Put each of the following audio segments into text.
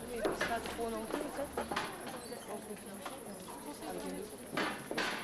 Mais pas trop non plus, peut-être. On peut faire avec une-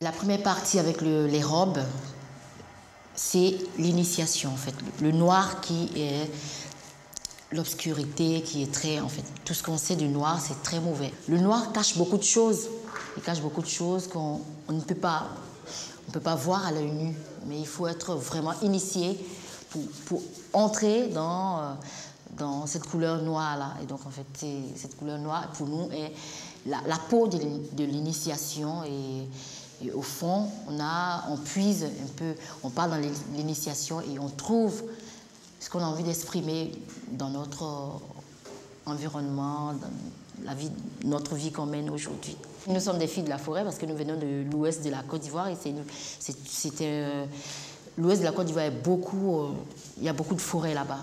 La première partie avec les robes, c'est l'initiation en fait. Le noir qui est l'obscurité, qui est très, en fait, tout ce qu'on sait du noir, c'est très mauvais. Le noir cache beaucoup de choses. Il cache beaucoup de choses qu'on ne peut pas, on peut pas voir à l'œil nu. Mais il faut être vraiment initié pour entrer dans cette couleur noire-là. Et donc, en fait, cette couleur noire, pour nous, est la peau de l'initiation. Et au fond, on puise un peu, on part dans l'initiation et on trouve ce qu'on a envie d'exprimer dans notre environnement, dans notre vie qu'on mène aujourd'hui. Nous sommes des filles de la forêt parce que nous venons de l'ouest de la Côte d'Ivoire et l'ouest de la Côte d'Ivoire il y a beaucoup de forêts là-bas.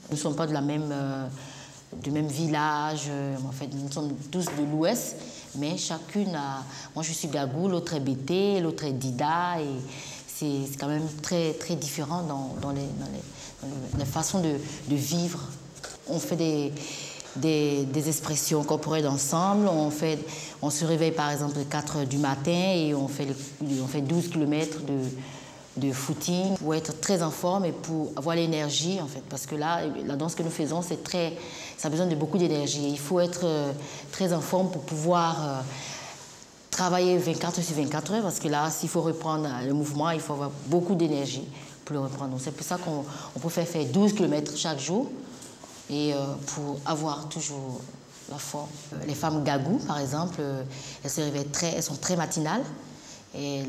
Nous ne sommes pas du même village, en fait, nous sommes tous de l'ouest, mais chacune a... Moi je suis Gagou, l'autre est Bété, l'autre est Dida et c'est quand même très, très différent dans les façons de vivre. On fait des expressions corporelles ensemble. On se réveille par exemple à 4 h du matin et on fait 12 km de footing pour être très en forme et pour avoir l'énergie en fait. Parce que là, la danse que nous faisons, ça a besoin de beaucoup d'énergie. Il faut être très en forme pour pouvoir travailler 24 h sur 24 heures parce que là, s'il faut reprendre le mouvement, il faut avoir beaucoup d'énergie pour le reprendre. C'est pour ça qu'on préfère faire 12 km chaque jour et pour avoir toujours la forme. Les femmes Gagou, par exemple, elles se réveillent elles sont très matinales. Et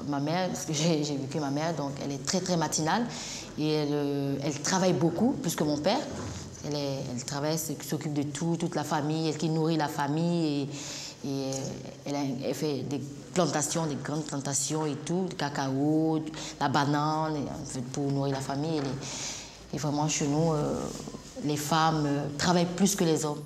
ma mère, parce que j'ai vécu ma mère, donc elle est très très matinale et elle travaille beaucoup, plus que mon père. Elle travaille, s'occupe de toute la famille, elle qui nourrit la famille et elle fait des plantations, des grandes plantations et tout, du cacao, la banane, en fait, pour nourrir la famille. Et vraiment, chez nous, les femmes travaillent plus que les hommes.